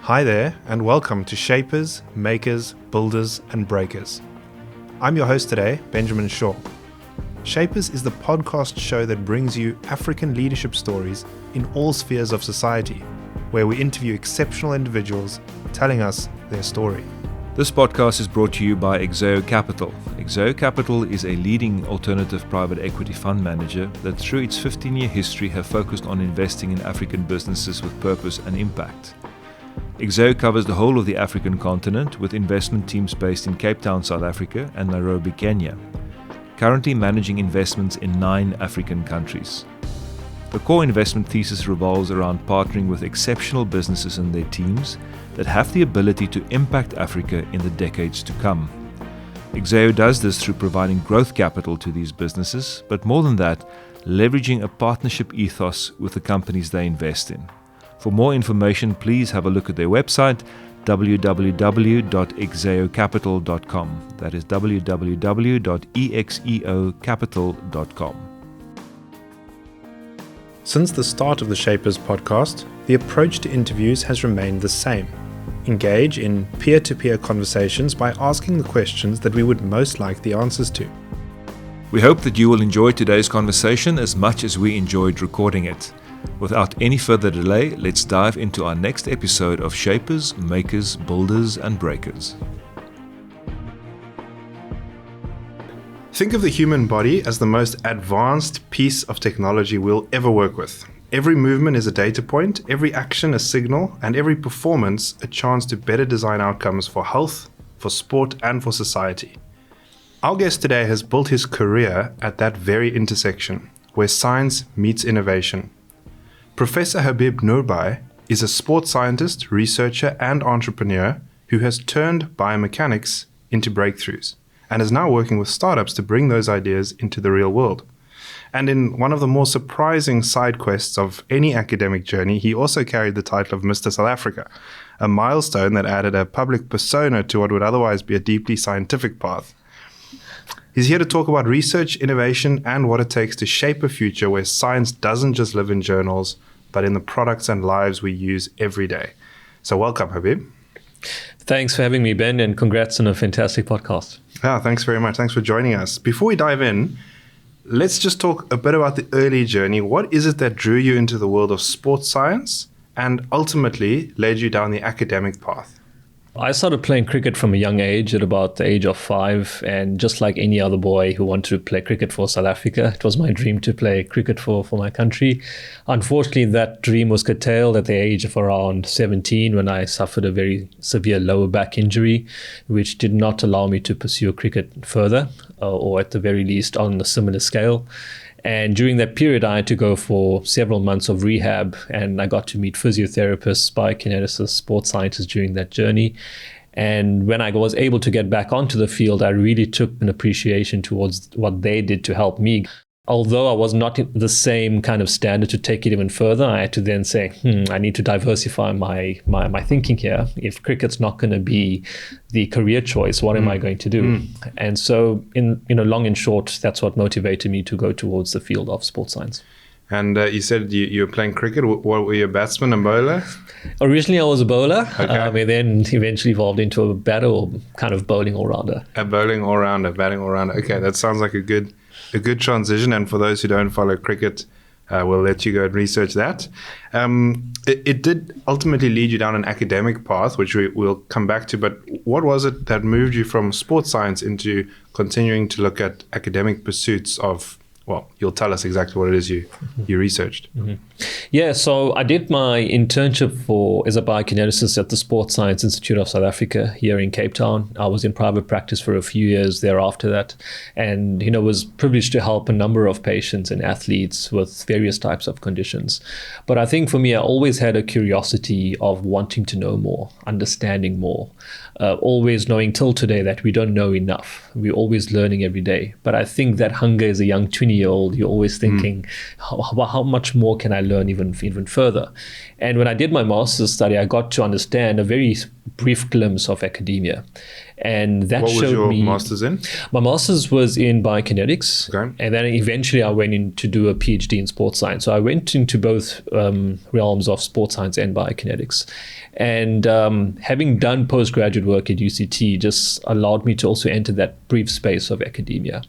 Hi there, and welcome to Shapers, Makers, Builders, and Breakers. I'm your host today, Benjamin Shaw. Shapers is the podcast show that brings you African leadership stories in all spheres of society, where we interview exceptional individuals telling us their story. This podcast is brought to you by EXEO Capital. EXEO Capital is a leading alternative private equity fund manager that through its 15-year history have focused on investing in African businesses with purpose and impact. EXEO covers the whole of the African continent with investment teams based in Cape Town, South Africa and Nairobi, Kenya, currently managing investments in 9 African countries. The core investment thesis revolves around partnering with exceptional businesses and their teams that have the ability to impact Africa in the decades to come. EXEO does this through providing growth capital to these businesses, but more than that, leveraging a partnership ethos with the companies they invest in. For more information, please have a look at their website, www.exeocapital.com. That is www.exeocapital.com. Since the start of the Shapers podcast, the approach to interviews has remained the same. Engage in peer-to-peer conversations by asking the questions that we would most like the answers to. We hope that you will enjoy today's conversation as much as we enjoyed recording it. Without any further delay, let's dive into our next episode of Shapers, Makers, Builders, and Breakers. Think of the human body as the most advanced piece of technology we'll ever work with. Every movement is a data point, every action a signal, and every performance a chance to better design outcomes for health, for sport, and for society. Our guest today has built his career at that very intersection, where science meets innovation. Professor Habib Noorbhai is a sports scientist, researcher, and entrepreneur who has turned biomechanics into breakthroughs and is now working with startups to bring those ideas into the real world. And in one of the more surprising side quests of any academic journey, he also carried the title of Mr. South Africa, a milestone that added a public persona to what would otherwise be a deeply scientific path. He's here to talk about research, innovation, and what it takes to shape a future where science doesn't just live in journals, but in the products and lives we use every day. So welcome, Habib. Thanks for having me, Ben, and congrats on a fantastic podcast. Thanks very much. Thanks for joining us. Before we dive in, let's just talk a bit about the early journey. What is it that drew you into the world of sports science and ultimately led you down the academic path? I started playing cricket from a young age, at about the age of 5, and just like any other boy who wanted to play cricket for South Africa, it was my dream to play cricket for my country. Unfortunately, that dream was curtailed at the age of around 17 when I suffered a very severe lower back injury, which did not allow me to pursue cricket further, or at the very least on a similar scale. And during that period, I had to go for several months of rehab, and I got to meet physiotherapists, biokineticists, sports scientists during that journey. And when I was able to get back onto the field, I really took an appreciation towards what they did to help me. Although I was not in the same kind of standard to take it even further, I had to then say, I need to diversify my thinking here. If cricket's not going to be the career choice, what am I going to do? And so, long and short, that's what motivated me to go towards the field of sports science. And you said you were playing cricket. What were you, a batsman and bowler? Originally, I was a bowler. Okay. I then eventually evolved into a batter, or kind of bowling all-rounder. A bowling all-rounder, batting all-rounder. Okay, that sounds like a good transition. And for those who don't follow cricket, we'll let you go and research that. It did ultimately lead you down an academic path, which we'll come back to. But what was it that moved you from sports science into continuing to look at academic pursuits of, well, you'll tell us exactly what it is you researched. Yeah, so I did my internship as a biokineticist at the Sports Science Institute of South Africa here in Cape Town. I was in private practice for a few years thereafter that, and was privileged to help a number of patients and athletes with various types of conditions. But I think for me, I always had a curiosity of wanting to know more, understanding more, always knowing till today that we don't know enough. We're always learning every day. But I think that hunger as a young 20-year-old, you're always thinking, how much more can I learn even further? And when I did my master's study, I got to understand a very brief glimpse of academia. And that What was showed your me... master's in? My master's was in biokinetics. Okay. And then eventually I went in to do a PhD in sports science. So I went into both realms of sports science and biokinetics. And having done postgraduate work at UCT just allowed me to also enter that brief space of academia.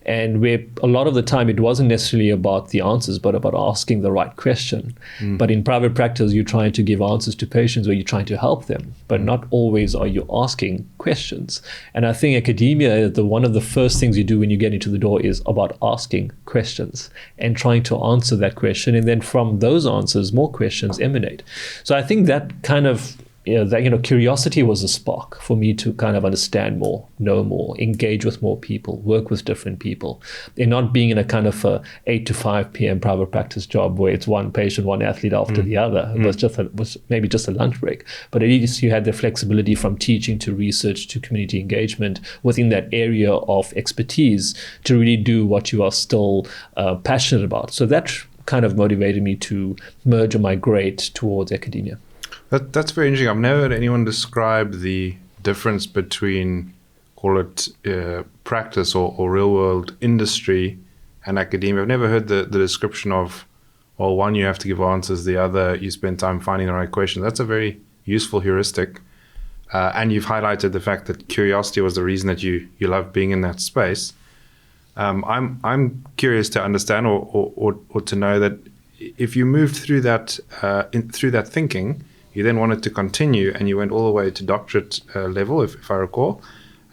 And where a lot of the time it wasn't necessarily about the answers, but about asking the right question. But in private practice, you're trying to give answers to patients, or you're trying to help them, but not always are you asking questions. And I think academia, one of the first things you do when you get into the door is about asking questions and trying to answer that question. And then from those answers, more questions emanate. So I think that kind of curiosity was a spark for me to kind of understand more, know more, engage with more people, work with different people, and not being in a kind of a 8 to 5 p.m. private practice job where it's one patient, one athlete after the other. It was maybe just a lunch break, but at least you had the flexibility from teaching to research to community engagement within that area of expertise to really do what you are still passionate about. So that kind of motivated me to merge or migrate towards academia. That's very interesting. I've never heard anyone describe the difference between, call it practice or real world industry and academia. I've never heard the description of, well, one, you have to give answers, the other, you spend time finding the right question. That's a very useful heuristic. And you've highlighted the fact that curiosity was the reason that you love being in that space. I'm curious to understand or to know that if you moved through that through that thinking, you then wanted to continue, and you went all the way to doctorate level, if I recall.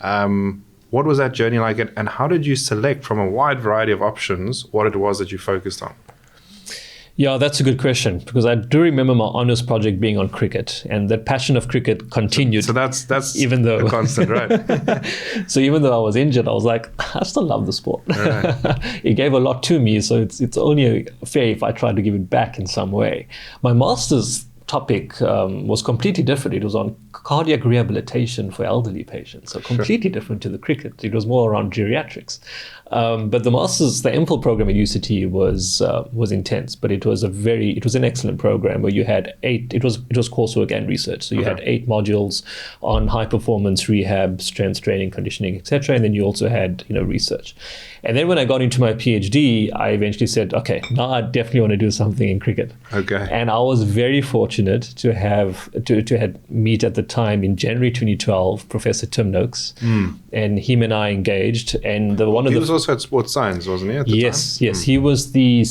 What was that journey like, and how did you select from a wide variety of options what it was that you focused on? Yeah, that's a good question, because I do remember my honours project being on cricket, and that passion of cricket continued. So that's even though a constant, right? So even though I was injured, I was like, I still love the sport. Right. It gave a lot to me, so it's only fair if I try to give it back in some way. My master's topic was completely different. It was on cardiac rehabilitation for elderly patients, so completely different to the cricket. It was more around geriatrics. But the MPhil program at UCT was intense, but it was an excellent program where you had 8. It was coursework and research. So you had 8 modules on high performance rehab, strength training, conditioning, etc. And then you also had research. And then when I got into my PhD, I eventually said, okay, now I definitely want to do something in cricket. Okay. And I was very fortunate to had meet at the time in January 2012 Professor Tim Noakes, and him and I engaged. And He was also at sports science, wasn't he? At the time? Yes. He was the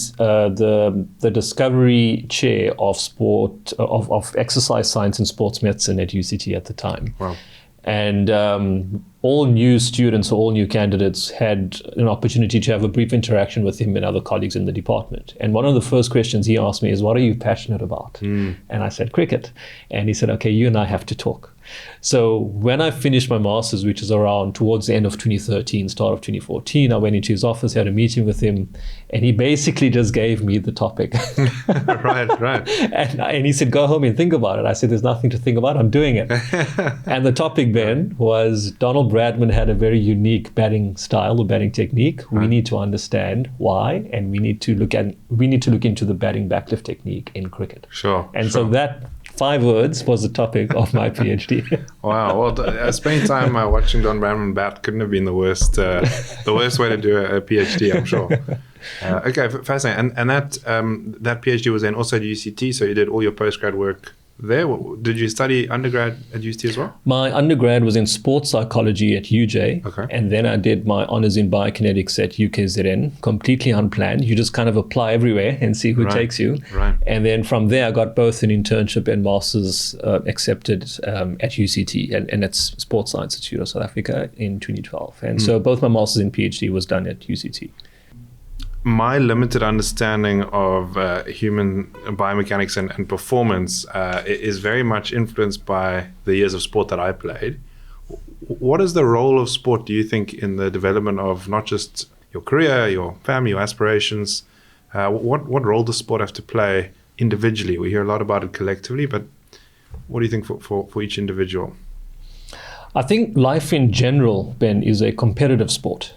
discovery chair of sport of exercise science and sports medicine at UCT at the time. Wow. And all new students or all new candidates had an opportunity to have a brief interaction with him and other colleagues in the department. And one of the first questions he asked me is, what are you passionate about? And I said, cricket. And he said, okay, you and I have to talk. So when I finished my master's, which is around towards the end of 2013, start of 2014, I went into his office, had a meeting with him, and he basically just gave me the topic. Right. And he said, go home and think about it. I said, there's nothing to think about, I'm doing it. And the topic then was Donald Bradman had a very unique batting style or batting technique. We need to understand why, and we need to look into the batting backlift technique in cricket. Sure. So that 5 words was the topic of my PhD. Wow. Well, spending time watching Don Bradman bat couldn't have been the worst way to do a PhD, I'm sure. Okay, fascinating. And that PhD was then also at UCT, so you did all your postgrad work there. Did you study undergrad at UCT as well? My undergrad was in sports psychology at UJ. Okay. And then I did my honours in biokinetics at UKZN, completely unplanned. You just kind of apply everywhere and see who takes you. Right. And then from there, I got both an internship and master's accepted at UCT and at Sports Science Institute of South Africa in 2012. And so both my master's and PhD was done at UCT. My limited understanding of human biomechanics and performance is very much influenced by the years of sport that I played. What is the role of sport, do you think, in the development of not just your career, your family, your aspirations? What role does sport have to play individually? We hear a lot about it collectively, but what do you think for each individual? I think life in general, Ben, is a competitive sport.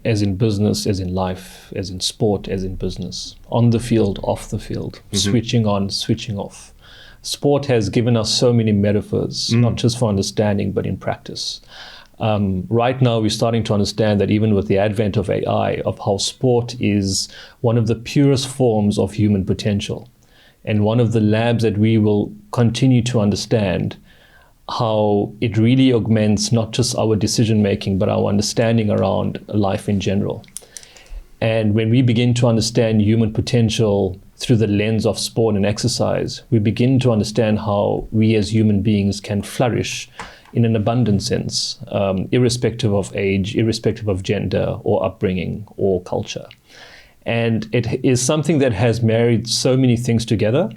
As in business, as in life, as in sport, as in business, on the field, off the field, switching on, switching off. sport has given us so many metaphors, not just for understanding, but in practice. Right now, we're starting to understand that even with the advent of AI, of how sport is one of the purest forms of human potential, and one of the labs that we will continue to understand how it really augments not just our decision making, but our understanding around life in general. And when we begin to understand human potential through the lens of sport and exercise, we begin to understand how we as human beings can flourish in an abundant sense, irrespective of age, irrespective of gender or upbringing or culture. And it is something that has married so many things together,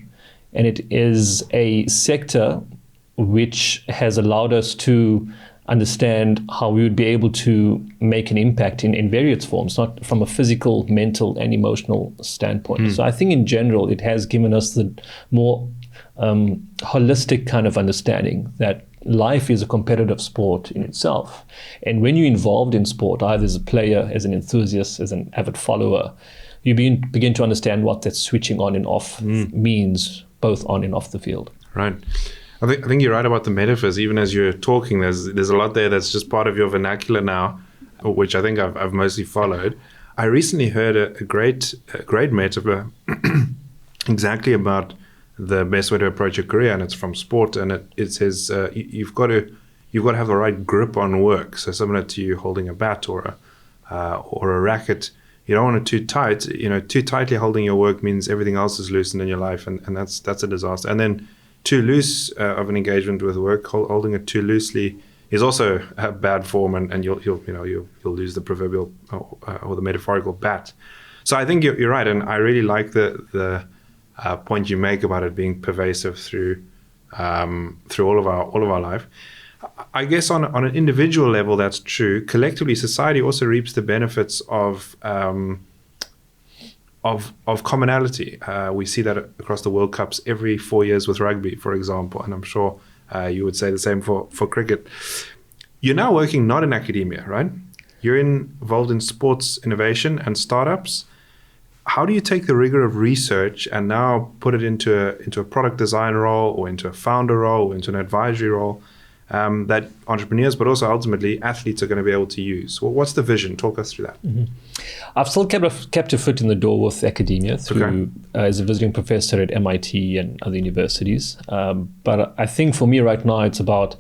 and it is a sector which has allowed us to understand how we would be able to make an impact in various forms, not from a physical, mental, and emotional standpoint. So I think in general, it has given us the more holistic kind of understanding that life is a competitive sport in itself. And when you're involved in sport, either as a player, as an enthusiast, as an avid follower, you begin to understand what that switching on and off means, both on and off the field. Right. I think you're right about the metaphors. Even as you're talking, there's a lot there that's just part of your vernacular now, which I think I've mostly followed. I recently heard a great metaphor exactly about the best way to approach your career, and it's from sport, and it says you've got to have the right grip on work. So similar to you holding a bat or a racket, you don't want it too tight. Too tightly holding your work means everything else is loosened in your life, and that's a disaster. And then too loose of an engagement with work, holding it too loosely, is also a bad form, and you'll lose the proverbial or the metaphorical bat. So I think you're right, and I really like the point you make about it being pervasive through all of our life. I guess on an individual level, that's true. Collectively, society also reaps the benefits of commonality. We see that across the World Cups every 4 years with rugby, for example, and I'm sure you would say the same for cricket. You're now working not in academia, right? You're involved in sports innovation and startups. How do you take the rigor of research and now put it into a product design role, or into a founder role, or into an advisory role that entrepreneurs, but also ultimately athletes, are going to be able to use? Well, what's the vision? Talk us through that. I've still kept a foot in the door with academia through as a visiting professor at MIT and other universities. But I think for me right now, it's about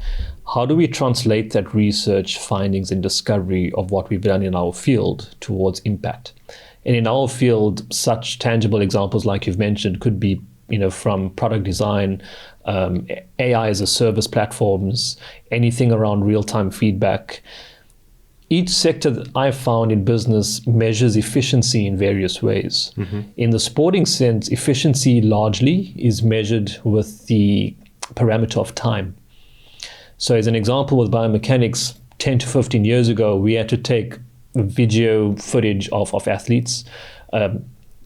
how do we translate that research findings and discovery of what we've done in our field towards impact. And in our field, such tangible examples like you've mentioned could be, from product design, AI as a service platforms, anything around real-time feedback. Each sector that I've found in business measures efficiency in various ways. In the sporting sense, efficiency largely is measured with the parameter of time. So as an example with biomechanics, 10 to 15 years ago, we had to take video footage of athletes,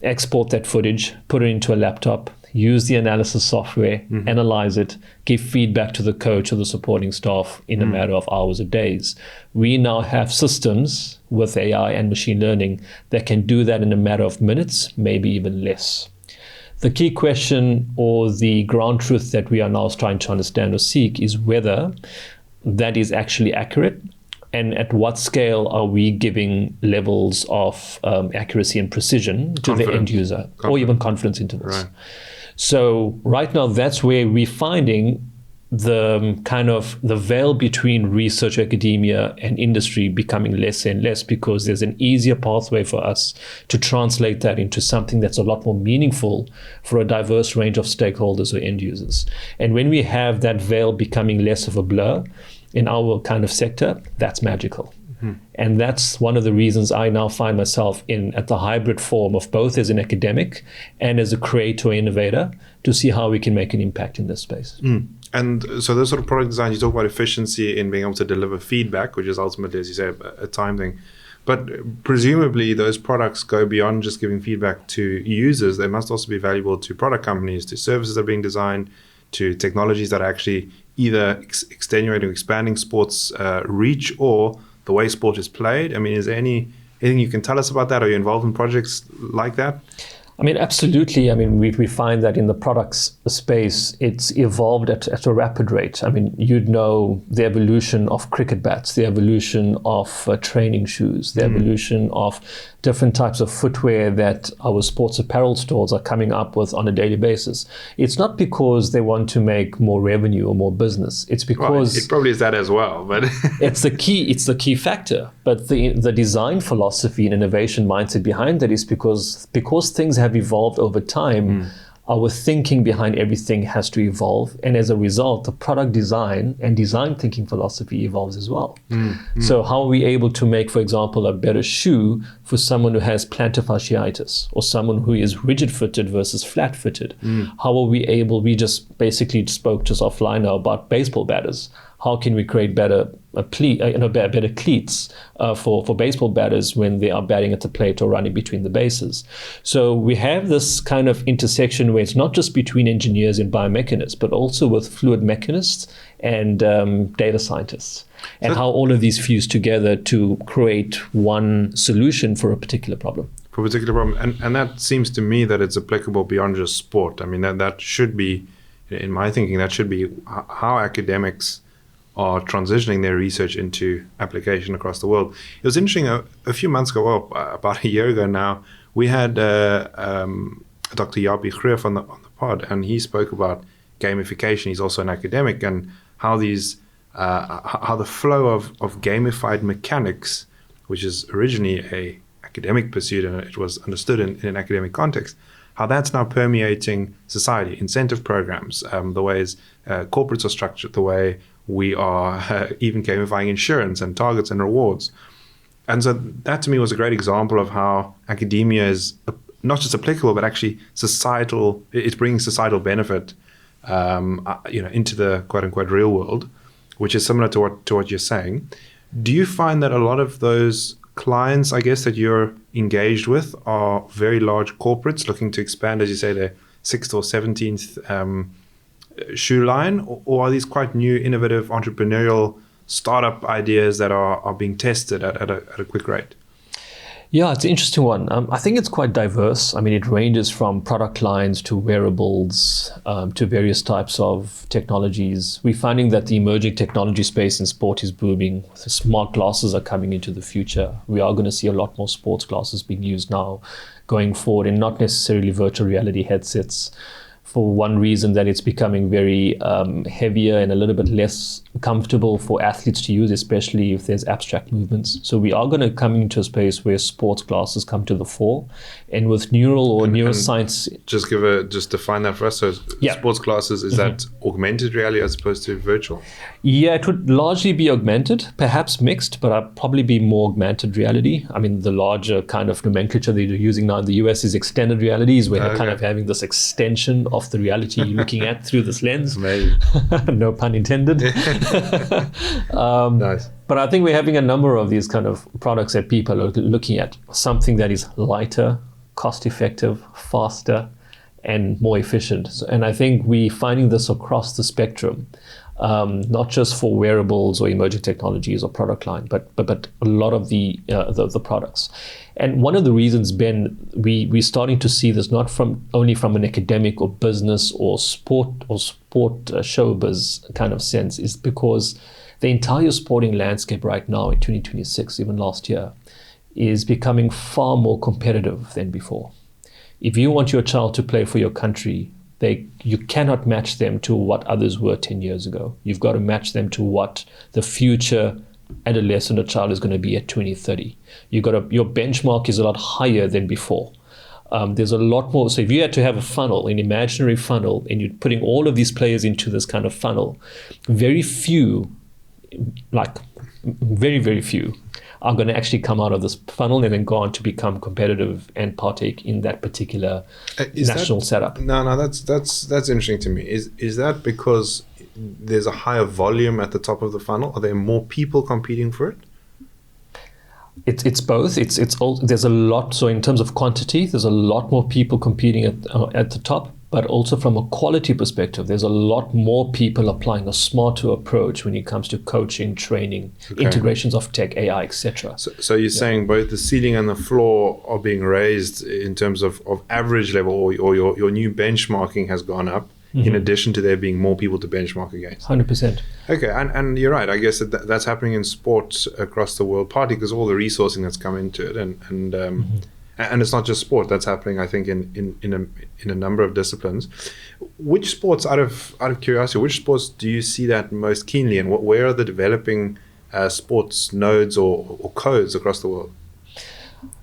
export that footage, put it into a laptop, use the analysis software, analyze it, give feedback to the coach or the supporting staff in a matter of hours or days. We now have systems with AI and machine learning that can do that in a matter of minutes, maybe even less. The key question, or the ground truth that we are now trying to understand or seek, is whether that is actually accurate, and at what scale are we giving levels of accuracy and precision to the end user, or even confidence intervals. Right. So right now, that's where we're finding the kind of the veil between research, academia, and industry becoming less and less, because there's an easier pathway for us to translate that into something that's a lot more meaningful for a diverse range of stakeholders or end users. And when we have that veil becoming less of a blur in our kind of sector, that's magical. And that's one of the reasons I now find myself at the hybrid form of both as an academic and as a creator or innovator, to see how we can make an impact in this space. And so those sort of product design, you talk about efficiency in being able to deliver feedback, which is ultimately, as you say, a time thing. But presumably those products go beyond just giving feedback to users. They must also be valuable to product companies, to services that are being designed, to technologies that are actually either extenuating or expanding sports reach, or the way sport is played. I mean, is there anything you can tell us about that? Are you involved in projects like that? I mean, absolutely. I mean, we find that in the products space, it's evolved at a rapid rate. I mean, you'd know the evolution of cricket bats, the evolution of training shoes, the evolution of different types of footwear that our sports apparel stores are coming up with on a daily basis. It's not because they want to make more revenue or more business. It's because it probably is that as well, but it's the key factor. But the design philosophy and innovation mindset behind that is because things have evolved over time. Our thinking behind everything has to evolve, and as a result, the product design and design thinking philosophy evolves as well. So how are we able to make, for example, a better shoe for someone who has plantar fasciitis, or someone who is rigid-footed versus flat-footed? How are we able? We just basically spoke just offline now about baseball batters. How can we create better cleats for baseball batters when they are batting at the plate or running between the bases? So we have this kind of intersection where it's not just between engineers and biomechanists, but also with fluid mechanists and data scientists, and how all of these fuse together to create one solution for a particular problem. And that seems to me that it's applicable beyond just sport. I mean, that should be, in my thinking, that should be how academics are transitioning their research into application across the world. It was interesting, a few months ago, well, about a year ago now, we had Dr. Jaapie Greef on the pod, and he spoke about gamification. He's also an academic, and how how the flow of gamified mechanics, which is originally a academic pursuit and it was understood in an academic context, how that's now permeating society, incentive programs, the ways corporates are structured, the way we are even gamifying insurance and targets and rewards. And so that to me was a great example of how academia is not just applicable, but actually societal. It's bringing societal benefit, into the quote unquote real world, which is similar to what you're saying. Do you find that a lot of those clients, I guess, that you're engaged with are very large corporates looking to expand, as you say, their 6th or 17th shoe line, or are these quite new, innovative, entrepreneurial startup ideas that are being tested at a quick rate? Yeah, it's an interesting one. I think it's quite diverse. I mean, it ranges from product lines to wearables to various types of technologies. We're finding that the emerging technology space in sport is booming. The smart glasses are coming into the future. We are going to see a lot more sports glasses being used now going forward, and not necessarily virtual reality headsets, for one reason that it's becoming very heavier and a little bit less comfortable for athletes to use, especially if there's abstract movements. So we are going to come into a space where sports glasses come to the fore, and with neuroscience. Just define that for us. So sports glasses, is that augmented reality as opposed to virtual? Yeah, it would largely be augmented, perhaps mixed, but I'd probably be more augmented reality. I mean, the larger kind of nomenclature that you're using now in the US is extended realities, where you're kind of having this extension of the reality you're looking at through this lens. Maybe. No pun intended. Nice. But I think we're having a number of these kind of products that people are looking at, something that is lighter, cost effective, faster, and more efficient. And I think we're finding this across the spectrum. Not just for wearables or emerging technologies or product line, but a lot of the products. And one of the reasons, Ben, we're starting to see this not only from an academic or business or sport showbiz kind of sense, is because the entire sporting landscape right now in 2026, even last year, is becoming far more competitive than before. If you want your child to play for your country, you cannot match them to what others were 10 years ago. You've got to match them to what the future adolescent or child is going to be at 2030. Your benchmark is a lot higher than before. There's a lot more. So if you had to have a funnel, an imaginary funnel, and you're putting all of these players into this kind of funnel, very few, very few, are going to actually come out of this funnel and then go on to become competitive and partake in that particular national setup. No, that's interesting to me. Is that because there's a higher volume at the top of the funnel? Are there more people competing for it? It's both. It's all, there's a lot. So in terms of quantity, there's a lot more people competing at the top. but also from a quality perspective, there's a lot more people applying a smarter approach when it comes to coaching, training, integrations of tech, AI, etc. So you're saying both the ceiling and the floor are being raised in terms of average level, or your new benchmarking has gone up, in addition to there being more people to benchmark against. 100%. Okay, and you're right. I guess that's happening in sport across the world, partly because all the resourcing that's come into it, and it's not just sport. That's happening, I think, in a number of disciplines. Which sports, out of curiosity, which sports do you see that most keenly, and where are the developing sports nodes or codes across the world?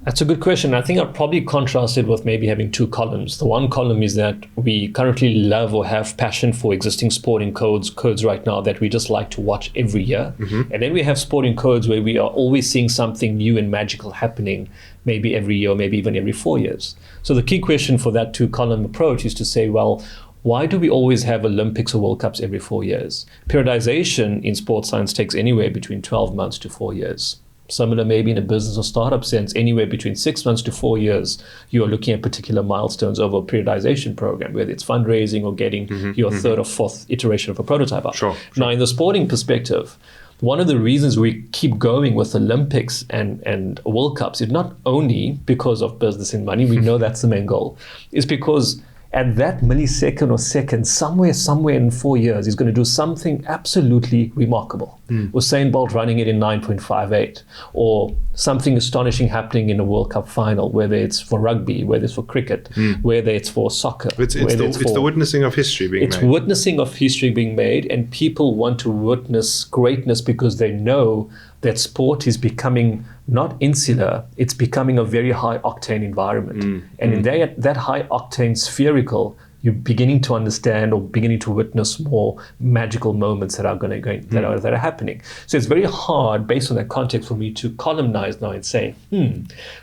That's a good question. I think I'd probably contrast it with maybe having two columns. The one column is that we currently love or have passion for existing sporting codes right now that we just like to watch every year. And then we have sporting codes where we are always seeing something new and magical happening, maybe every year, maybe even every 4 years. So the key question for that two-column approach is to say, well, why do we always have Olympics or World Cups every 4 years? Periodization in sports science takes anywhere between 12 months to 4 years. Similar maybe in a business or startup sense, anywhere between 6 months to 4 years, you are looking at particular milestones over a periodization program, whether it's fundraising or getting your third or fourth iteration of a prototype out. Sure. Now, in the sporting perspective, one of the reasons we keep going with Olympics and World Cups is not only because of business and money, we know that's the main goal, is because at that millisecond or second, somewhere in 4 years, he's going to do something absolutely remarkable. Usain Bolt running it in 9.58, or something astonishing happening in a World Cup final, whether it's for rugby, whether it's for cricket, whether it's for soccer. It's the witnessing of history being made. It's witnessing of history being made, and people want to witness greatness because they know that sport is becoming not insular, it's becoming a very high octane environment. And in that high octane spherical, you're beginning to understand or beginning to witness more magical moments that are happening. So it's very hard, based on that context, for me to columnize now and say,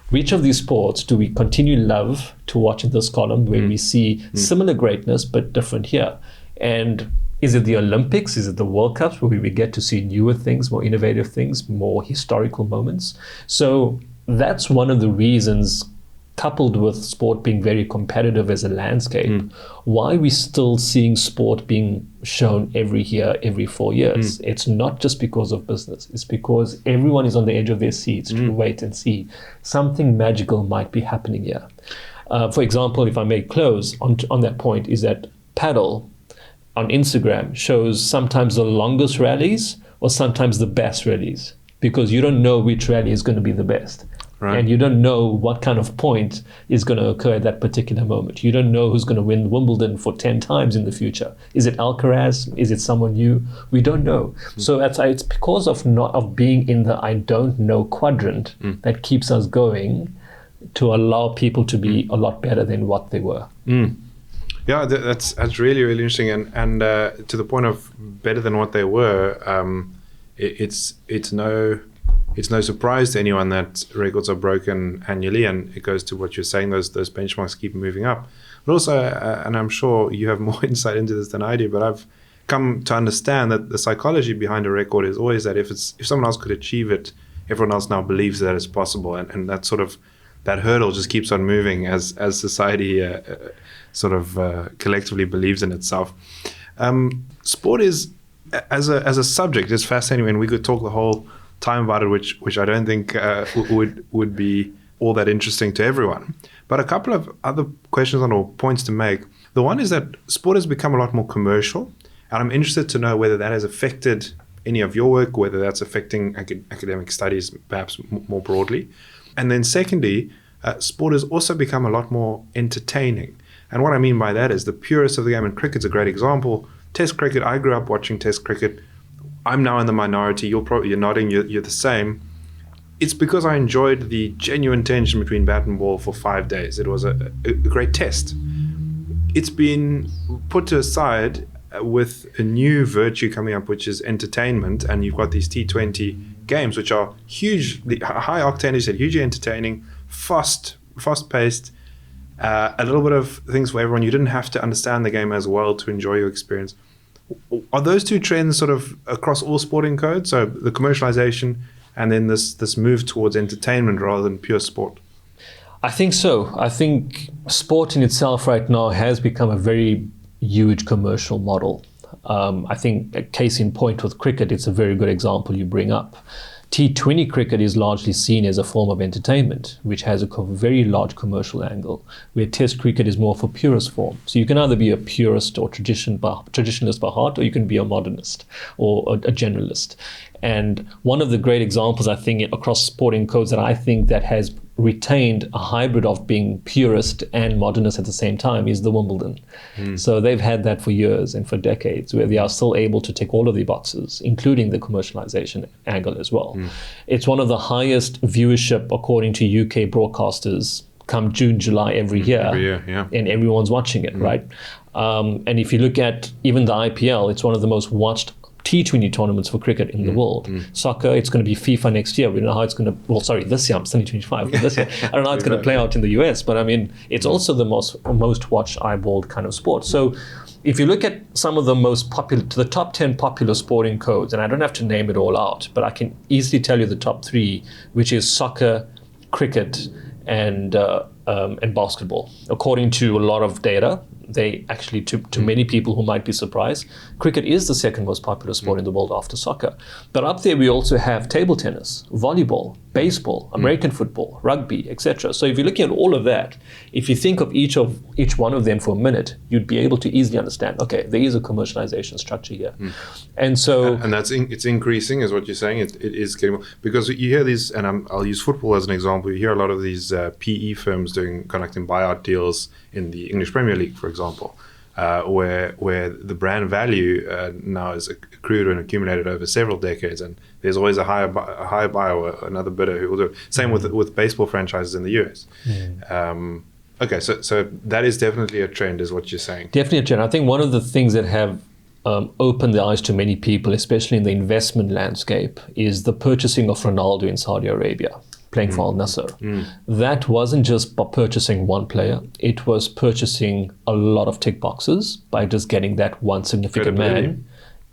which of these sports do we continue love to watch in this column where we see similar greatness but different here? And is it the Olympics? Is it the World Cups where we get to see newer things, more innovative things, more historical moments? So that's one of the reasons, coupled with sport being very competitive as a landscape, why we're still seeing sport being shown every year, every 4 years. It's not just because of business. It's because everyone is on the edge of their seats to wait and see. Something magical might be happening here. For example, if I may close on that point, is that paddle on Instagram shows sometimes the longest rallies or sometimes the best rallies, because you don't know which rally is going to be the best. Right. And you don't know what kind of point is going to occur at that particular moment. You don't know who's going to win Wimbledon for 10 times in the future. Is it Alcaraz? Is it someone new? We don't know. So it's because of being in the I don't know quadrant that keeps us going to allow people to be a lot better than what they were. Yeah, that's really, really interesting. And to the point of better than what they were, it's no surprise to anyone that records are broken annually, and it goes to what you're saying, those benchmarks keep moving up. But also, and I'm sure you have more insight into this than I do, but I've come to understand that the psychology behind a record is always that if someone else could achieve it, everyone else now believes that it's possible, and that sort of that hurdle just keeps on moving as society collectively believes in itself. Sport is as a subject is fascinating, and we could talk the whole time about it, which I don't think would be all that interesting to everyone. But a couple of other questions or points to make. The one is that sport has become a lot more commercial, and I'm interested to know whether that has affected any of your work, whether that's affecting academic studies perhaps more broadly. And then secondly, sport has also become a lot more entertaining. And what I mean by that is the purists of the game, and cricket's a great example. Test cricket, I grew up watching Test cricket. I'm now in the minority. You're nodding. You're the same. It's because I enjoyed the genuine tension between bat and ball for 5 days. It was a great test. It's been put to aside with a new virtue coming up, which is entertainment. And you've got these T20 games, which are hugely high octane, as you said, hugely entertaining, fast-paced. A little bit of things for everyone. You didn't have to understand the game as well to enjoy your experience. Are those two trends sort of across all sporting codes? So the commercialization and then this move towards entertainment rather than pure sport? I think so. I think sport in itself right now has become a very huge commercial model. I think a case in point with cricket, it's a very good example you bring up. T20 cricket is largely seen as a form of entertainment, which has a very large commercial angle, where Test cricket is more for purist form. So you can either be a purist or traditionalist by heart, or you can be a modernist or a generalist. And one of the great examples, I think, across sporting codes that I think that has retained a hybrid of being purist and modernist at the same time is the Wimbledon. So they've had that for years and for decades, where they are still able to tick all of the boxes, including the commercialization angle as well. It's one of the highest viewership according to UK broadcasters come June, July every year, yeah. And everyone's watching it, right? And if you look at even the IPL, it's one of the most watched T20 tournaments for cricket in the world. Soccer, it's going to be FIFA next year. We don't know how it's going to, this year, I'm still 25. This year, I don't know how it's going to play out in the US, but I mean, it's also the most watched, eyeballed kind of sport. So if you look at some of the most popular, to the top 10 popular sporting codes, and I don't have to name it all out, but I can easily tell you the top 3, which is soccer, cricket, and basketball. According to a lot of data, they actually, to many people who might be surprised, cricket is the second most popular sport in the world after soccer. But up there we also have table tennis, volleyball, baseball, American football, rugby, etc. So if you're looking at all of that, if you think of each one of them for a minute, you'd be able to easily understand, okay, there is a commercialization structure here. And so... And it's increasing, is what you're saying. It is getting more, because you hear these, and I'll use football as an example, you hear a lot of these PE firms conducting buyout deals in the English Premier League, for example, where the brand value now is accrued and accumulated over several decades, and there's always a higher buyer or another bidder who will do it. Same with baseball franchises in the US. Okay, so that is definitely a trend, is what you're saying. Definitely a trend. I think one of the things that have opened the eyes to many people, especially in the investment landscape, is the purchasing of Ronaldo in Saudi Arabia, playing for Al Nassr. That wasn't just by purchasing one player, it was purchasing a lot of tick boxes by just getting that one significant man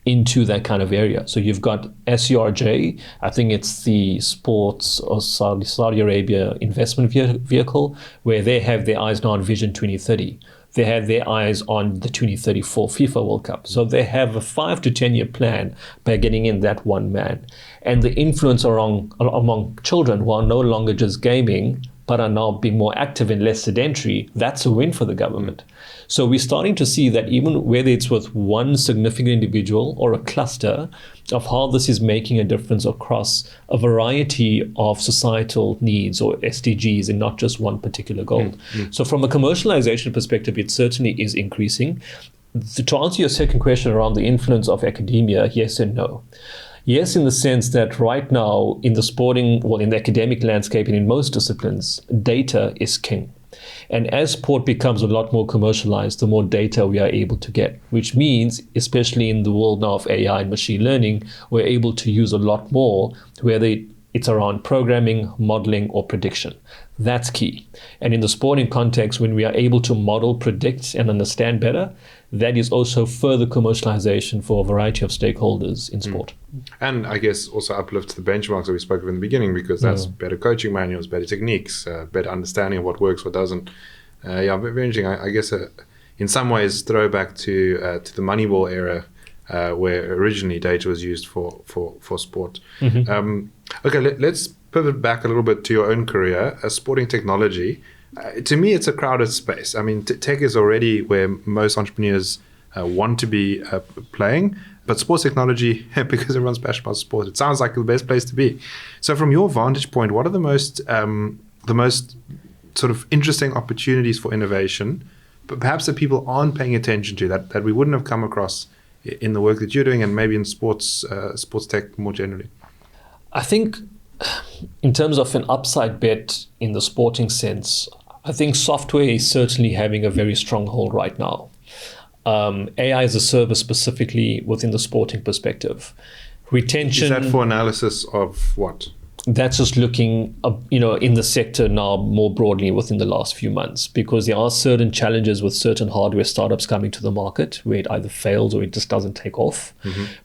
into that kind of area. So you've got SERJ, I think it's the sports or Saudi Arabia investment vehicle, where they have their eyes now on Vision 2030. They have their eyes on the 2034 FIFA World Cup. So they have a 5 to 10 year plan by getting in that one man. And the influence among children who are no longer just gaming, but are now being more active and less sedentary, that's a win for the government. So we're starting to see that even whether it's with one significant individual or a cluster, of how this is making a difference across a variety of societal needs or SDGs and not just one particular goal. So from a commercialization perspective, it certainly is increasing. To answer your second question around the influence of academia, yes and no. Yes, in the sense that right now in the sporting, in the academic landscape and in most disciplines, data is king. And as sport becomes a lot more commercialized, the more data we are able to get, which means, especially in the world now of AI and machine learning, we're able to use a lot more, whether it's around programming, modeling, or prediction. That's key. And in the sporting context, when we are able to model, predict, and understand better, that is also further commercialization for a variety of stakeholders in sport. And I guess also uplift the benchmarks that we spoke of in the beginning, because that's better coaching manuals, better techniques, better understanding of what works, what doesn't. Very interesting. I guess in some ways throwback to the Moneyball era, where originally data was used for sport. Okay, let's pivot back a little bit to your own career, sporting technology. To me, it's a crowded space. I mean, tech is already where most entrepreneurs want to be playing, but sports technology, because everyone's passionate about sport, it sounds like the best place to be. So from your vantage point, what are the most sort of interesting opportunities for innovation, but perhaps that people aren't paying attention to, that we wouldn't have come across in the work that you're doing and maybe in sports tech more generally? I think in terms of an upside bet in the sporting sense, I think software is certainly having a very strong hold right now. AI as a service specifically within the sporting perspective. Retention. Is that for analysis of what? that's just looking, in the sector now more broadly within the last few months, because there are certain challenges with certain hardware startups coming to the market where it either fails or it just doesn't take off.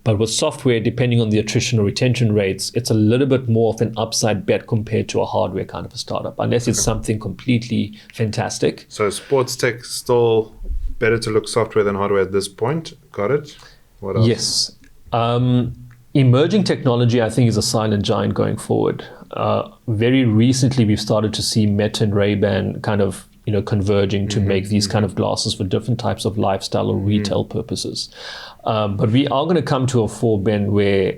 But with software, depending on the attrition or retention rates, it's a little bit more of an upside bet compared to a hardware kind of a startup, unless it's something completely fantastic. So sports tech still better to look software than hardware at this point. Got it? What else? Yes. Emerging technology, I think, is a silent giant going forward. Very recently, we've started to see Meta and Ray-Ban kind of converging to make these kind of glasses for different types of lifestyle or retail purposes. But we are going to come to a full bend where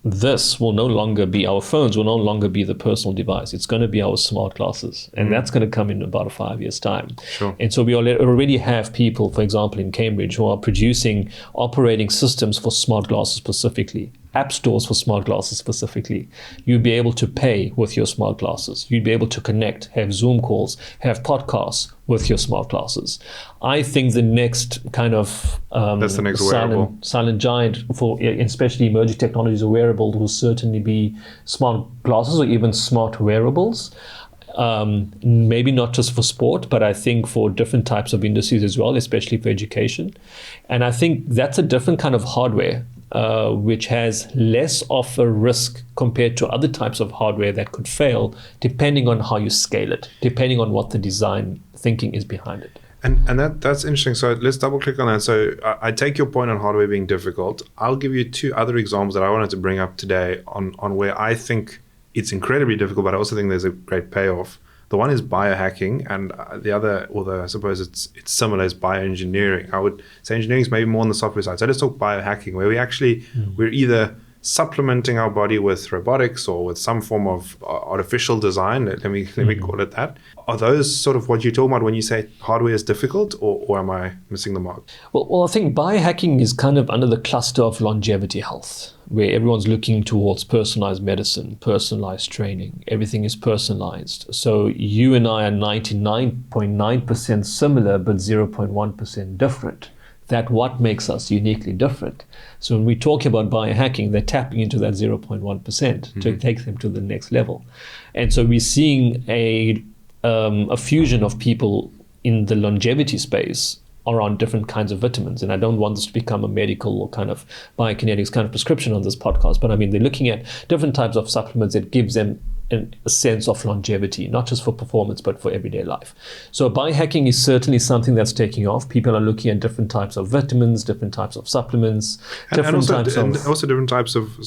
this will no longer be, our phones will no longer be the personal device. It's going to be our smart glasses. And that's going to come in about 5 years' time. Sure. And so we already have people, for example, in Cambridge, who are producing operating systems for smart glasses specifically, app stores for smart glasses specifically. You'd be able to pay with your smart glasses. You'd be able to connect, have Zoom calls, have podcasts with your smart glasses. I think the next kind of that's the next wearable. silent giant for especially emerging technologies or wearables will certainly be smart glasses or even smart wearables. Maybe not just for sport, but I think for different types of industries as well, especially for education. And I think that's a different kind of hardware, which has less of a risk compared to other types of hardware that could fail, depending on how you scale it, depending on what the design thinking is behind it. And that's interesting. So let's double click on that. So I take your point on hardware being difficult. I'll give you 2 other examples that I wanted to bring up today on where I think it's incredibly difficult, but I also think there's a great payoff. The one is biohacking, and the other, although I suppose it's similar, is bioengineering. I would say engineering is maybe more on the software side. So let's talk biohacking, where we're either supplementing our body with robotics or with some form of artificial design. Let me call it that. Are those sort of what you're talking about when you say hardware is difficult, or am I missing the mark? Well, I think biohacking is kind of under the cluster of longevity health, where everyone's looking towards personalized medicine, personalized training. Everything is personalized. So you and I are 99.9% similar, but 0.1% different. That what makes us uniquely different. So when we talk about biohacking, they're tapping into that 0.1% to take them to the next level. And so we're seeing a fusion of people in the longevity space around different kinds of vitamins. And I don't want this to become a medical or kind of biokinetics kind of prescription on this podcast, but I mean, they're looking at different types of supplements that gives them a sense of longevity, not just for performance, but for everyday life. So biohacking is certainly something that's taking off. People are looking at different types of vitamins, different types of supplements, and also different types of,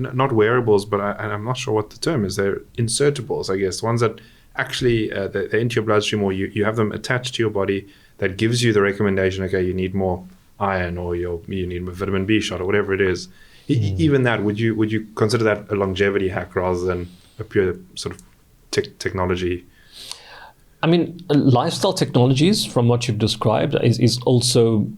not wearables, but I'm not sure what the term is. They're insertables, I guess, ones that actually they're into your bloodstream, or you have them attached to your body that gives you the recommendation, okay, you need more iron, or you need a vitamin B shot, or whatever it is. Even that, would you consider that a longevity hack rather than a pure sort of technology? I mean, lifestyle technologies, from what you've described, is also,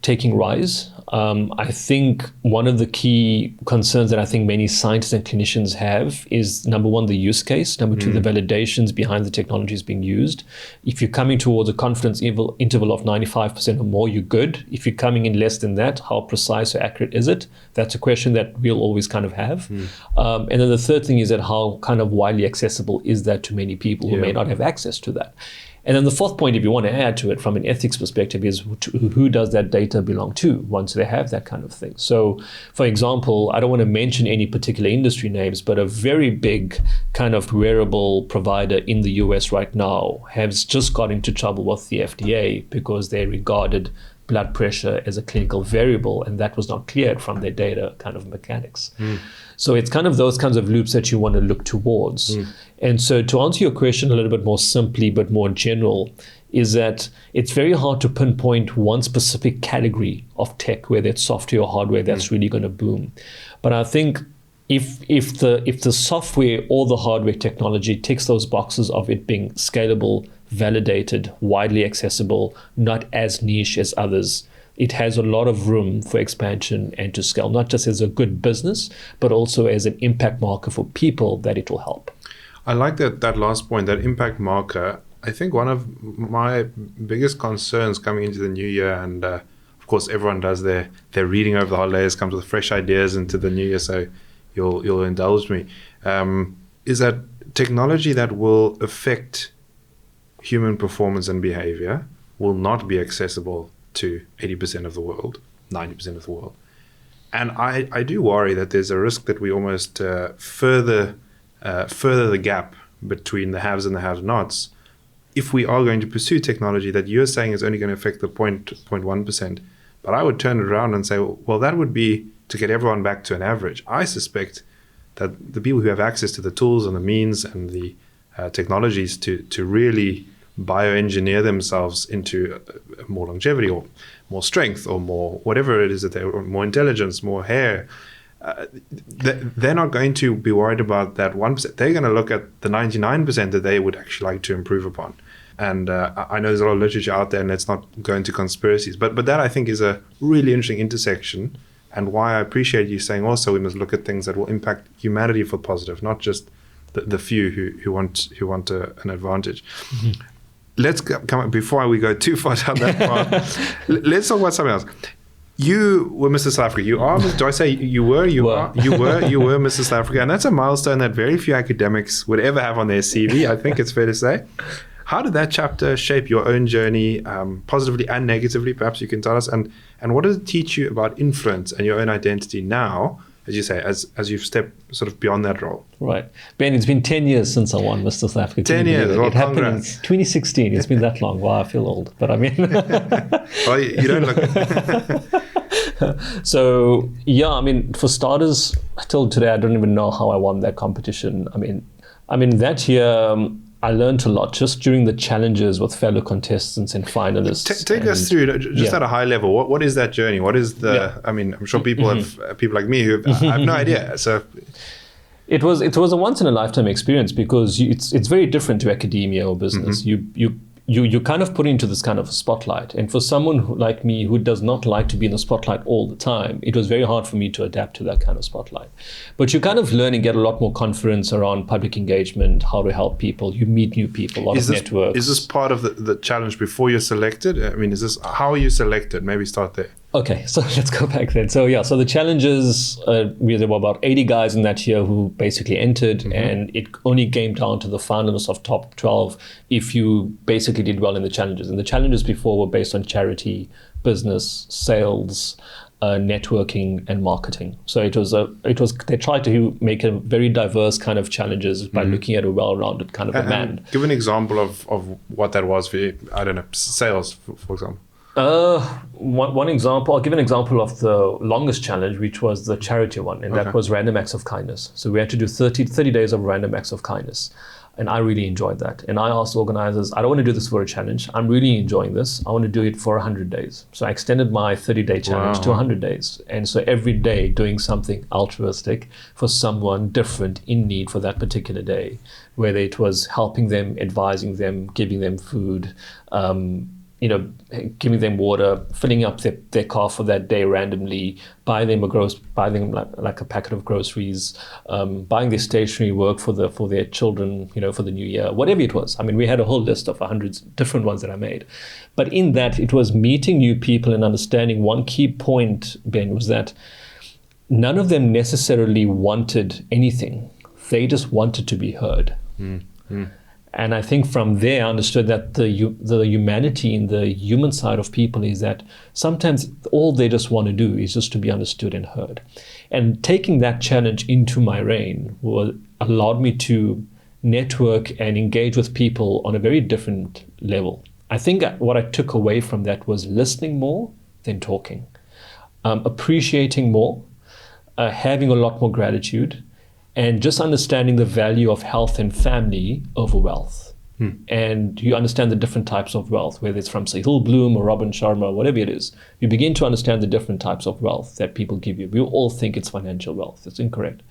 taking rise. I think one of the key concerns that I think many scientists and clinicians have is, number one, the use case. Number two, the validations behind the technologies being used. If you're coming towards a confidence interval of 95% or more, you're good. If you're coming in less than that, how precise or accurate is it? That's a question that we'll always kind of have. And then the third thing is that how kind of widely accessible is that to many people who may not have access to that? And then the fourth point, if you want to add to it from an ethics perspective, is who does that data belong to once they have that kind of thing? So, for example, I don't want to mention any particular industry names, but a very big kind of wearable provider in the US right now has just got into trouble with the FDA because they regarded blood pressure as a clinical variable, and that was not cleared from their data kind of mechanics. So it's kind of those kinds of loops that you want to look towards. And so to answer your question a little bit more simply, but more general, is that it's very hard to pinpoint one specific category of tech, whether it's software or hardware, that's really going to boom. But I think if the software or the hardware technology ticks those boxes of it being scalable, validated, widely accessible, not as niche as others, it has a lot of room for expansion and to scale, not just as a good business, but also as an impact marker for people that it will help. I like that last point, that impact marker. I think one of my biggest concerns coming into the new year, and of course everyone does their reading over the holidays, comes with fresh ideas into the new year. So you'll indulge me, is that technology that will affect human performance and behavior will not be accessible to 80% of the world, 90% of the world. And I do worry that there's a risk that we almost further the gap between the haves and the have-nots if we are going to pursue technology that you're saying is only going to affect the 0.1%. But I would turn it around and say, well, that would be to get everyone back to an average. I suspect that the people who have access to the tools and the means and the technologies to really bioengineer themselves into more longevity or more strength or more whatever it is that they want, more intelligence, more hair, they're not going to be worried about that 1%. They're going to look at the 99% that they would actually like to improve upon. And I know there's a lot of literature out there, and let's not go into conspiracies. But that, I think, is a really interesting intersection, and why I appreciate you saying also we must look at things that will impact humanity for positive, not just the few who want an advantage. Mm-hmm. Let's come before we go too far down that path. Let's talk about something else. You were Mr. South Africa. You are. Do I say you were? You were Mr. South Africa, and that's a milestone that very few academics would ever have on their CV. I think it's fair to say. How did that chapter shape your own journey, positively and negatively? Perhaps you can tell us. And what does it teach you about influence and your own identity now, as you say, as you've stepped sort of beyond that role? Right. Ben, it's been 10 years since I won Mr. South Africa. 10 years. Well, it happened in 2016. It's been that long. Wow, I feel old. But I mean... Well, you don't look... So, yeah, I mean, for starters, till today, I don't even know how I won that competition. I mean that year... I learned a lot just during the challenges with fellow contestants and finalists. Take us through, just at a high level, what is that journey? What is the, Yeah. I mean, I'm sure people have, people like me who I have no idea. So It was a once in a lifetime experience because it's very different to academia or business. You kind of put into this kind of spotlight. And for someone like me who does not like to be in the spotlight all the time, it was very hard for me to adapt to that kind of spotlight. But you kind of learn and get a lot more confidence around public engagement, how to help people. You meet new people, a lot of networks. Is this part of the challenge before you're selected? I mean, how are you selected? Maybe start there. Okay, so let's go back then. So the challenges, there were about 80 guys in that year who basically entered, and it only came down to the finalists of top 12 if you basically did well in the challenges. And the challenges before were based on charity, business, sales, networking, and marketing. So they tried to make a very diverse kind of challenges by looking at a well-rounded kind of a man. Give an example of what that was for you. I don't know, sales, for example. One example, I'll give an example of the longest challenge, which was the charity one, and that was random acts of kindness. So we had to do 30 days of random acts of kindness. And I really enjoyed that. And I asked organizers, I don't want to do this for a challenge. I'm really enjoying this. I want to do it for 100 days. So I extended my 30-day challenge to 100 days. And so every day doing something altruistic for someone different in need for that particular day, whether it was helping them, advising them, giving them food, giving them water, filling up their car for that day randomly, buying them like a packet of groceries, buying their stationery work for their children, for the new year, whatever it was. I mean, we had a whole list of 100 different ones that I made. But in that, it was meeting new people and understanding one key point, Ben, was that none of them necessarily wanted anything. They just wanted to be heard. And I think from there I understood that the humanity in the human side of people is that sometimes all they just want to do is just to be understood and heard. And taking that challenge into my reign allowed me to network and engage with people on a very different level. I think what I took away from that was listening more than talking, appreciating more, having a lot more gratitude, and just understanding the value of health and family over wealth. And you understand the different types of wealth, whether it's from, say, Hill Bloom or Robin Sharma, whatever it is. You begin to understand the different types of wealth that people give you. We all think it's financial wealth. It's incorrect.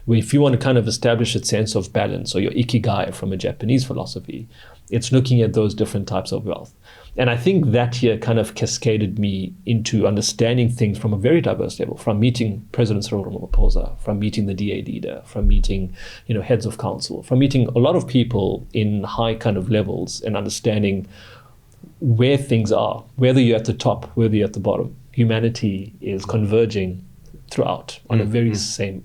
If you want to kind of establish a sense of balance, or your ikigai from a Japanese philosophy, it's looking at those different types of wealth. And I think that year kind of cascaded me into understanding things from a very diverse level, from meeting President Cyril Ramaphosa, from meeting the DA leader, from meeting, heads of council, from meeting a lot of people in high kind of levels and understanding where things are, whether you're at the top, whether you're at the bottom. Humanity is converging throughout on a very same,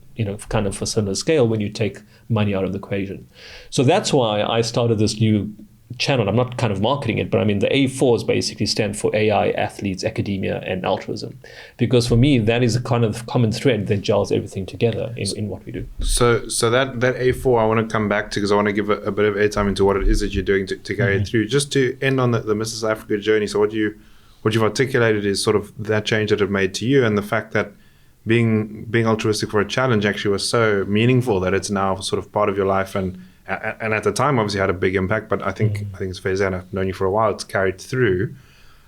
kind of a similar scale when you take money out of the equation. So that's why I started this new channel. I'm not kind of marketing it, but I mean the A4s basically stand for AI, athletes, academia, and altruism. Because for me, that is a kind of common thread that gels everything together in what we do. So that A4 I want to come back to, because I want to give a bit of airtime into what it is that you're doing to carry it through. Just to end on the Mrs. Africa journey. So what you've articulated is sort of that change that it made to you, and the fact that being altruistic for a challenge actually was so meaningful that it's now sort of part of your life, and at the time obviously had a big impact, but I think it's fair to say, and I've known you for a while, it's carried through.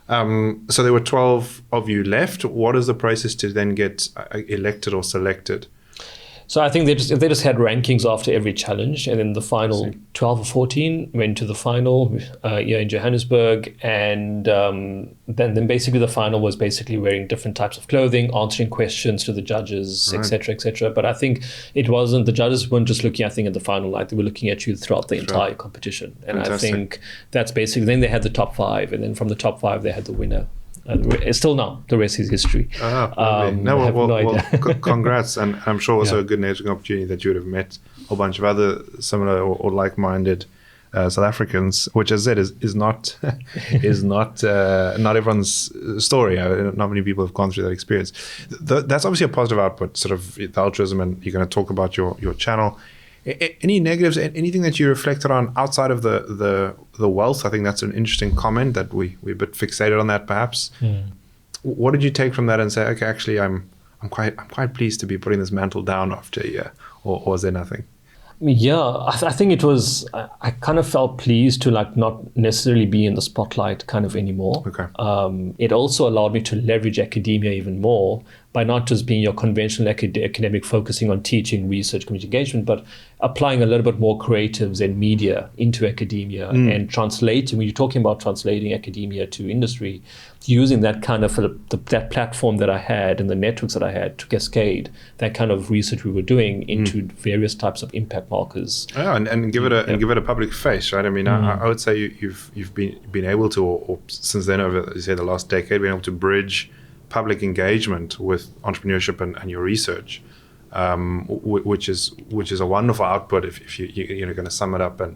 So there were 12 of you left. What is the process to then get elected or selected? So I think they just had rankings after every challenge, and then the final 12 or 14 went to the final here in Johannesburg, and then basically the final was basically wearing different types of clothing, answering questions to the judges, etc., etc. But I think the judges weren't just looking, I think, at the final night; they were looking at you throughout the entire competition. And Fantastic. I think that's basically. Then they had the top 5, and then from the top 5 they had the winner. Still now, the rest is history. Congrats, and I'm sure also a good networking opportunity that you would have met a whole bunch of other similar or like-minded South Africans, which, as I said, is not not everyone's story. Not many people have gone through that experience. That's obviously a positive output, sort of the altruism, and you're going to talk about your channel. Any negatives, anything that you reflected on outside of the wealth? I think that's an interesting comment that we're a bit fixated on that, perhaps. What did you take from that and say, okay, actually, I'm quite pleased to be putting this mantle down after a year, or was there nothing? Yeah, I think it was. I kind of felt pleased to not necessarily be in the spotlight kind of anymore. Okay. It also allowed me to leverage academia even more by not just being your conventional academic focusing on teaching, research, community engagement, but applying a little bit more creatives and media into academia and translating. When you're talking about translating academia to industry, using that kind of that platform that I had and the networks that I had to cascade that kind of research we were doing into various types of impact markers. Yeah, and give it a public face, right? I mean, I would say you've been able to, or since then, over say the last decade, been able to bridge public engagement with entrepreneurship and your research, which is a wonderful output if you're going to sum it up and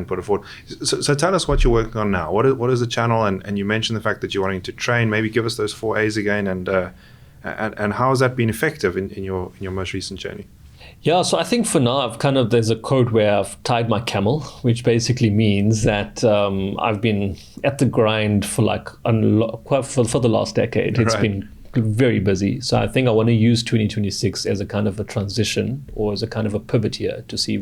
put it forward. So tell us what you're working on now. What is the channel? And you mentioned the fact that you're wanting to train. Maybe give us those 4 A's again, and how has that been effective in your most recent journey? Yeah, so I think for now, there's a code where I've tied my camel, which basically means that I've been at the grind for for the last decade. It's been very busy. So I think I want to use 2026 as a kind of a transition, or as a kind of a pivot year to see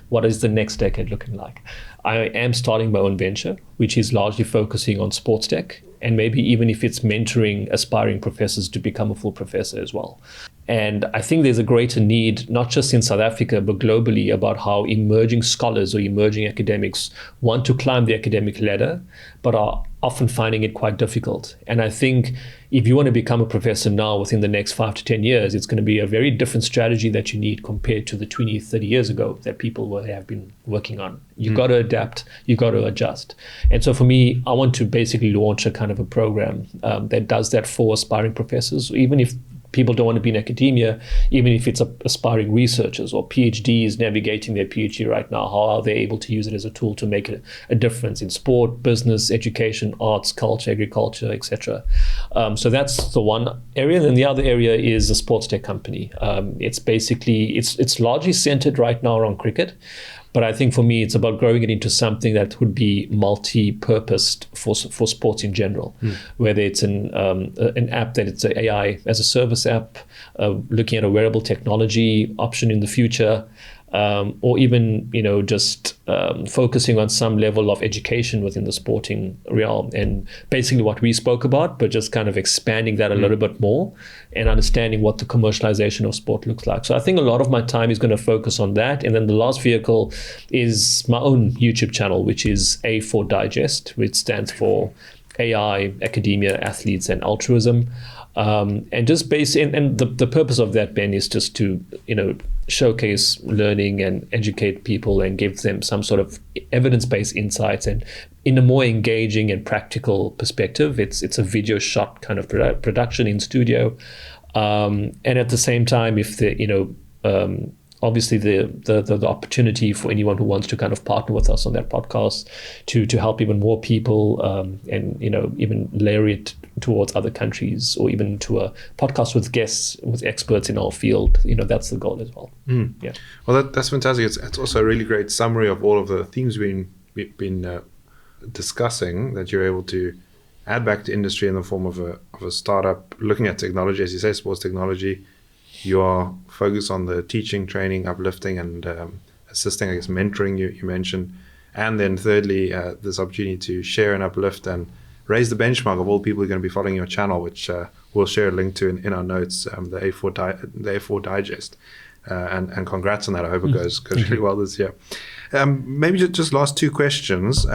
what is the next decade looking like. I am starting my own venture, which is largely focusing on sports tech, and maybe even if it's mentoring aspiring professors to become a full professor as well. And I think there's a greater need, not just in South Africa, but globally, about how emerging scholars or emerging academics want to climb the academic ladder, but are often finding it quite difficult. And I think if you want to become a professor now within the next 5 to 10 years, it's going to be a very different strategy that you need compared to the 20, 30 years ago that people have been working on. You've got to adapt, you've got to adjust. And so for me, I want to basically launch a kind of a program that does that for aspiring professors, even if people don't want to be in academia, even if it's aspiring researchers or PhDs navigating their PhD right now. How are they able to use it as a tool to make a difference in sport, business, education, arts, culture, agriculture, etc.? So that's the one area. And the other area is a sports tech company. It's largely centered right now around cricket. But I think for me, it's about growing it into something that would be multi-purposed for sports in general, whether it's an app that it's an AI as a service app, looking at a wearable technology option in the future, or even just focusing on some level of education within the sporting realm, and basically what we spoke about, but just kind of expanding that a little bit more and understanding what the commercialization of sport looks like. So I think a lot of my time is going to focus on that. And then the last vehicle is my own YouTube channel, which is A4 Digest, which stands for AI, Academia, Athletes, and Altruism. And just the purpose of that, Ben, is just to showcase learning and educate people and give them some sort of evidence-based insights, and in a more engaging and practical perspective. It's a video shot kind of production in studio, And at the same time, if obviously the opportunity for anyone who wants to kind of partner with us on that podcast to help even more people, and even layer it towards other countries, or even to a podcast with guests, with experts in our field, that's the goal as well. Yeah. Well, that's fantastic. It's also a really great summary of all of the themes we've been discussing, that you're able to add back to industry in the form of a startup looking at technology, as you say, sports technology. You are focused on the teaching, training, uplifting, and assisting, I guess, mentoring you mentioned. And then thirdly, this opportunity to share and uplift and raise the benchmark of all people who are going to be following your channel, which we'll share a link to in our notes, the A4 Digest. And congrats on that. I hope it goes really well this year. Maybe just last two questions.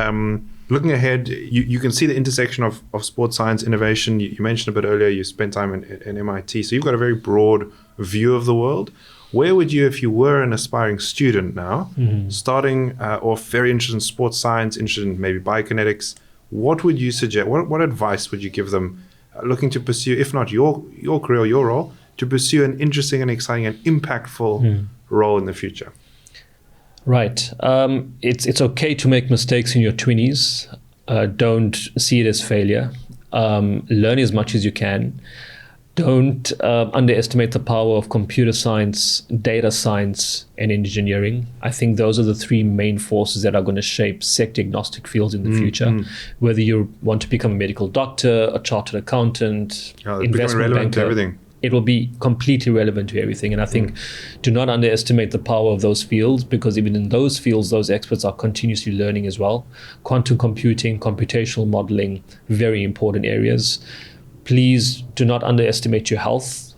Looking ahead, you can see the intersection of sports science, innovation. You mentioned a bit earlier, you spent time in MIT, so you've got a very broad view of the world. Where would you, if you were an aspiring student now, starting off very interested in sports science, interested in maybe biokinetics, what would you suggest? What advice would you give them looking to pursue, if not your career or your role, to pursue an interesting and exciting and impactful role in the future? Right. It's okay to make mistakes in your 20s. Don't see it as failure. Learn as much as you can. Don't underestimate the power of computer science, data science, and engineering. I think those are the three main forces that are going to shape sector-agnostic fields in the future. Whether you want to become a medical doctor, a chartered accountant, investment banker, to everything. It will be completely relevant to everything. And I think do not underestimate the power of those fields, because even in those fields, those experts are continuously learning as well. Quantum computing, computational modeling, very important areas. Please do not underestimate your health,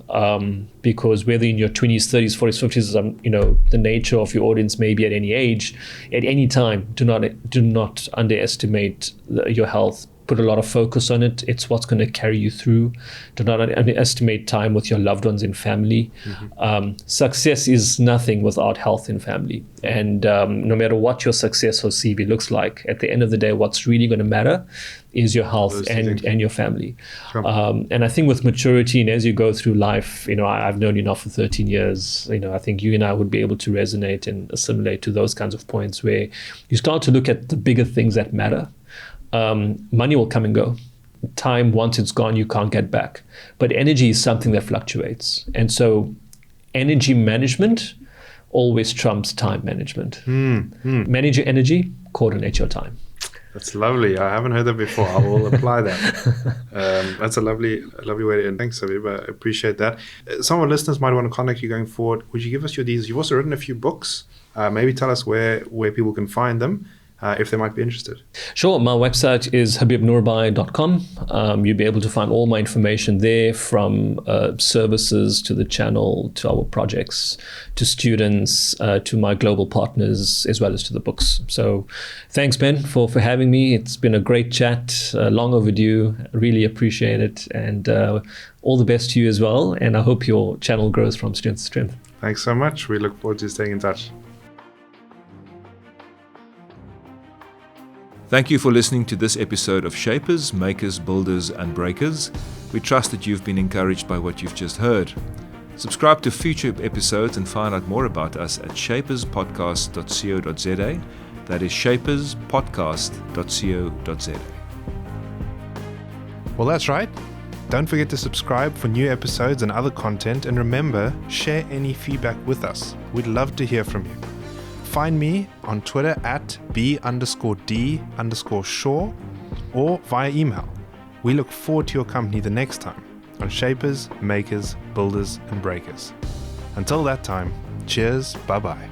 because whether in your 20s, 30s, 40s, 50s, the nature of your audience may be at any age, at any time, do not underestimate your health. Put a lot of focus on it. It's what's going to carry you through. Do not underestimate time with your loved ones and family. Success is nothing without health and family. And no matter what your success or CV looks like, at the end of the day, what's really going to matter is your health and your family. Sure. And I think with maturity and as you go through life, I've known you now for 13 years. I think you and I would be able to resonate and assimilate to those kinds of points where you start to look at the bigger things that matter. Money will come and go. Time, once it's gone, you can't get back. But energy is something that fluctuates. And so energy management always trumps time management. Manage your energy, coordinate your time. That's lovely. I haven't heard that before. I will apply that. That's a lovely way to end. Thanks, Habib. I appreciate that. Some of our listeners might want to contact you going forward. Would you give us your details? You've also written a few books. Maybe tell us where people can find them. If they might be interested. Sure. My website is habibnoorbhai.com. You'll be able to find all my information there, from services to the channel, to our projects, to students, to my global partners, as well as to the books. So thanks, Ben, for having me. It's been a great chat, long overdue. Really appreciate it. And all the best to you as well. And I hope your channel grows from strength to strength. Thanks so much. We look forward to staying in touch. Thank you for listening to this episode of Shapers, Makers, Builders and Breakers. We trust that you've been encouraged by what you've just heard. Subscribe to future episodes and find out more about us at shaperspodcast.co.za. That is shaperspodcast.co.za. Well, that's right. Don't forget to subscribe for new episodes and other content. And remember, share any feedback with us. We'd love to hear from you. Find me on Twitter at b_d_shaw or via email. We look forward to your company the next time on Shapers, Makers, Builders and Breakers. Until that time, cheers, bye-bye.